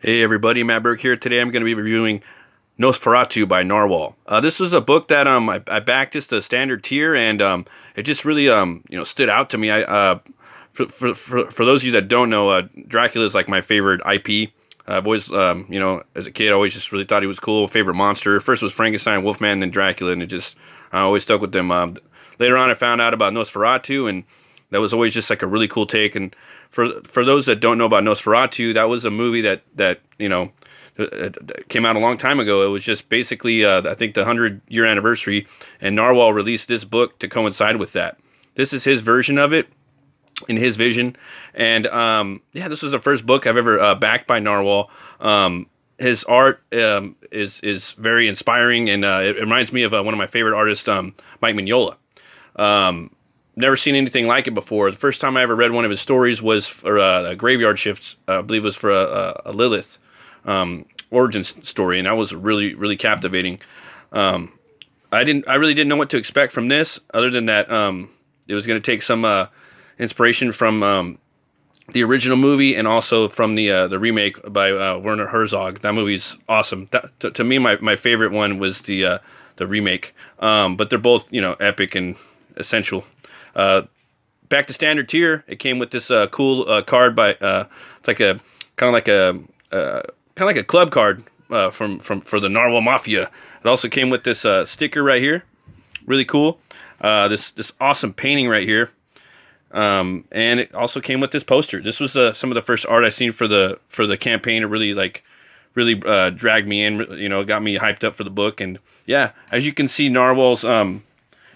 Hey everybody, Matt Burke here. Today I'm going to be reviewing Nosferatu by Narwhal. This was a book that I backed just a standard tier, and it just really stood out to me. For those of you that don't know, Dracula is like my favorite IP. I've always as a kid I always just really thought he was cool. Favorite monster first was Frankenstein, Wolfman, then Dracula, and it just I always stuck with them. Later on I found out about Nosferatu, and that was always just like a really cool take. And for those that don't know about Nosferatu, that was a movie that came out a long time ago. It was just basically I think the 100-year anniversary, and Narwhal released this book to coincide with that. This is his version of it in his vision, and this was the first book I've ever backed by Narwhal. His art is very inspiring, and it reminds me of one of my favorite artists, Mike Mignola. Never seen anything like it before. The first time I ever read one of his stories was for a Graveyard Shifts. I believe it was for a Lilith origin story, and that was really, really captivating. I really didn't know what to expect from this, other than that it was going to take some inspiration from the original movie, and also from the remake by Werner Herzog. That movie's awesome. To me, my favorite one was the remake. But they're both epic and essential. Back to standard tier, it came with this cool card by it's like a kind of like a club card for the Narwhal Mafia. It also came with this sticker right here, really cool. This awesome painting right here, and it also came with this poster. This was some of the first art I seen for the campaign. It really dragged me in. Got me hyped up for the book. And yeah, as you can see, Narwhal's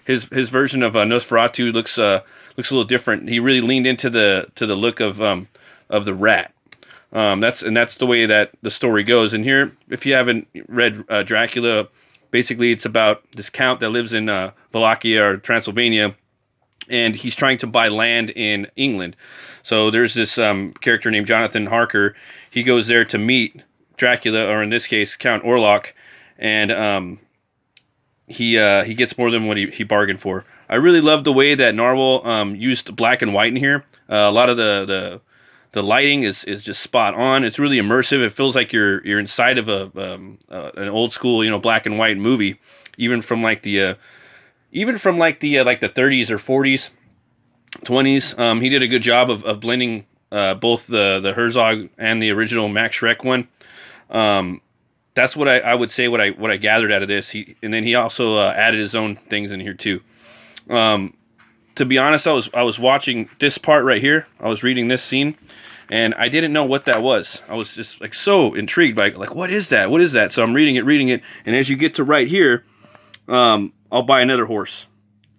his version of Nosferatu looks a little different. He really leaned into the look of the rat. That's the way that the story goes. And here, if you haven't read Dracula, basically it's about this count that lives in Wallachia or Transylvania, and he's trying to buy land in England. So there's this character named Jonathan Harker. He goes there to meet Dracula, or in this case, Count Orlok, and he gets more than what he bargained for. I really love the way that Narwhal used black and white in here. A lot of the lighting is just spot on. It's really immersive. It feels like you're inside of an old school black and white movie, even from like the 30s or 40s, 20s. He did a good job of blending both the Herzog and the original Max Schreck one. That's what I would say what I gathered out of this. And then he also added his own things in here too. To be honest, I was watching this part right here. I was reading this scene, and I didn't know what that was. I was just like so intrigued by like, what is that? What is that? So I'm reading it, and as you get to right here, I'll buy another horse,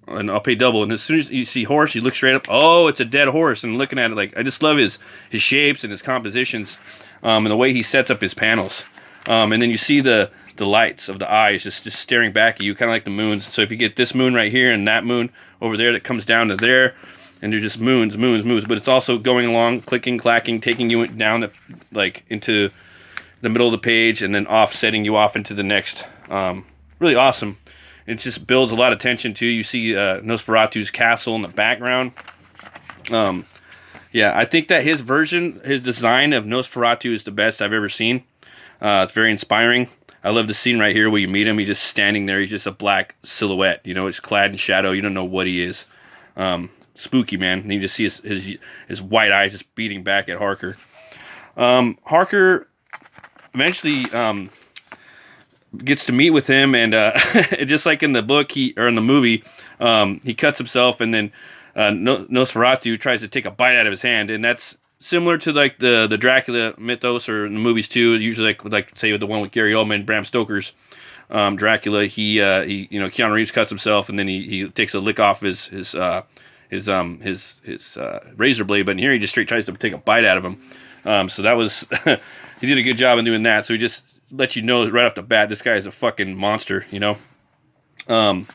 and I'll pay double. And as soon as you see horse, you look straight up. Oh, it's a dead horse. And looking at it, like I just love his shapes and his compositions, and the way he sets up his panels. And then you see the lights of the eyes just staring back at you, kind of like the moons. So if you get this moon right here and that moon over there that comes down to there, and they're just moons. But it's also going along, clicking, clacking, taking you down into the middle of the page, and then setting you off into the next. Really awesome. It just builds a lot of tension too. You see Nosferatu's castle in the background. I think that his design of Nosferatu is the best I've ever seen. It's very inspiring. I love the scene right here where you meet him. He's just standing there. He's just a black silhouette. He's clad in shadow. You don't know what he is. Spooky, man. And you just see his white eyes just beating back at Harker. Harker eventually gets to meet with him, and just like in the book or in the movie, he cuts himself, and then Nosferatu tries to take a bite out of his hand, and that's similar to like the Dracula mythos or in the movies too. Usually like say the one with Gary Oldman, Bram Stoker's Dracula. He Keanu Reeves cuts himself, and then he takes a lick off his razor blade. But in here he just straight tries to take a bite out of him. So that was he did a good job in doing that. So he just let you know right off the bat this guy is a fucking monster. I'm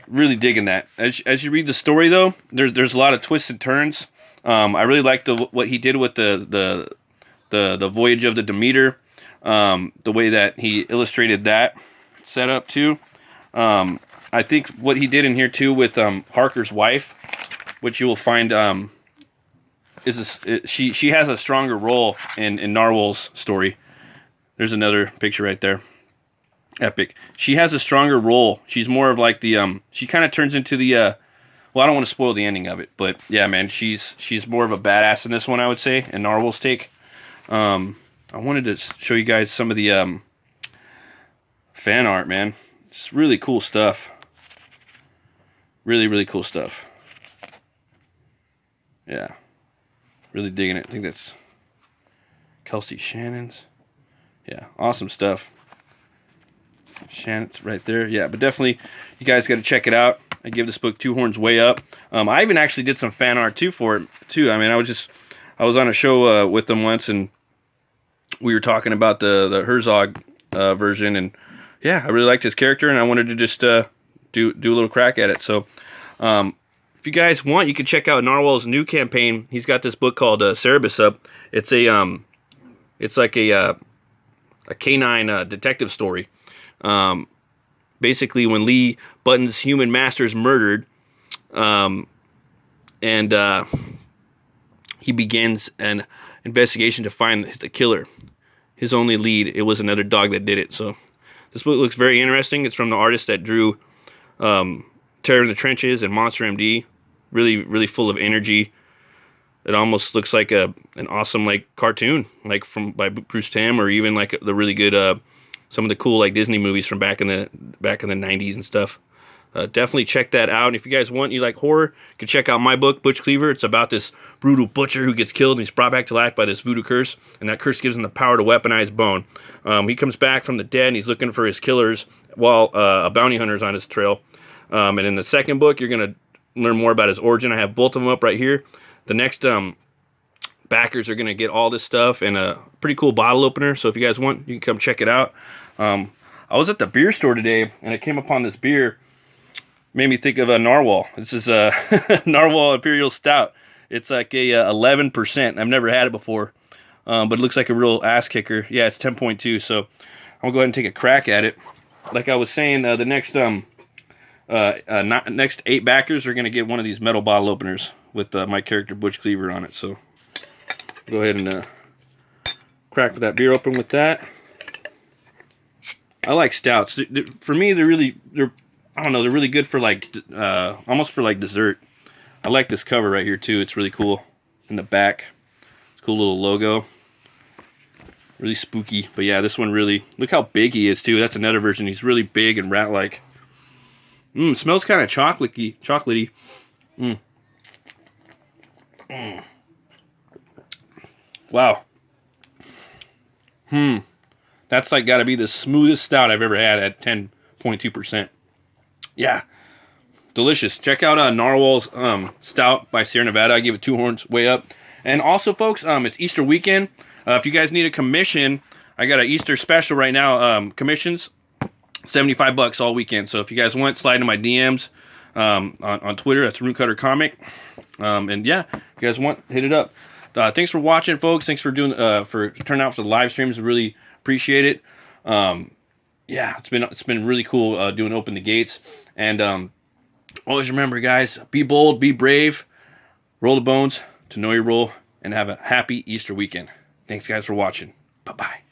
really digging that. As you read the story, though, there's a lot of twists and turns. I really like what he did with the Voyage of the Demeter, the way that he illustrated that setup too. I think what he did in here too with Harker's wife, which you will find she has a stronger role in NARWHAL's story. There's another picture right there. Epic. She has a stronger role. She's more of like the she kind of turns into the well, I don't want to spoil the ending of it, but yeah, man, she's more of a badass in this one, I would say, in NARWHAL's take. I wanted to show you guys some of the fan art, man. It's really cool stuff. Really, really cool stuff. Yeah. Really digging it. I think that's Kelsey Shannon's. Yeah, awesome stuff. Shannon's right there. Yeah, but definitely, you guys got to check it out. I give this book 2 horns way up. I even actually did some fan art too for it too. I mean, I was on a show with them once, and we were talking about the Herzog version, and yeah, I really liked his character, and I wanted to just do a little crack at it. So, if you guys want, you can check out NARWHAL's new campaign. He's got this book called CERBERUS up. It's a it's like a canine detective story. Basically, when Lee Button's human master is murdered, and he begins an investigation to find the killer. His only lead, it was another dog that did it. So this book looks very interesting. It's from the artist that drew Terror in the Trenches and Monster MD. Really, really full of energy. It almost looks like an awesome like cartoon, like by Bruce Timm, or even like the really good some of the cool like Disney movies from back in the 90s and stuff. Definitely check that out. And if you guys want, you like horror, you can check out my book, Butch CKEAVER. It's about this brutal butcher who gets killed and he's brought back to life by this voodoo curse, and that curse gives him the power to weaponize bone. He comes back from the dead and he's looking for his killers while a bounty hunter is on his trail. And in the second book, you're going to learn more about his origin. I have both of them up right here. The next backers are going to get all this stuff and a pretty cool bottle opener. So if you guys want, you can come check it out. I was at the beer store today and I came upon this beer. Made me think of a NARWHAL. This is a NARWHAL Imperial Stout. It's like a 11%. I've never had it before, but it looks like a real ass kicker. Yeah, it's 10.2. So I'm gonna go ahead and take a crack at it. Like I was saying, the next next 8 backers are gonna get one of these metal bottle openers with my character Butch CKEAVER on it. So go ahead and crack that beer open with that. I like stouts. For me, they're I don't know, they're really good for like almost for like dessert. I like this cover right here too. It's really cool in the back. It's a cool little logo. Really spooky. But yeah, this one really, look how big he is too. That's another version. He's really big and rat-like. Smells kind of chocolatey. Wow. That's like got to be the smoothest stout I've ever had at 10.2%. Yeah, delicious. Check out NARWHAL's Stout by Sierra Nevada. I give it 2 horns way up. And also, folks, it's Easter weekend. If you guys need a commission, I got an Easter special right now. Commissions, $75 all weekend. So if you guys want, slide into my DMs on Twitter. That's Rootcutter Comic. And yeah, if you guys want, hit it up. Thanks for watching, folks. Thanks for for turning out for the live streams. I really appreciate it. Yeah, it's been really cool doing Open the Gates. And always remember, guys, be bold, be brave, roll the bones to know your role, and have a happy Easter weekend. Thanks, guys, for watching. Bye-bye.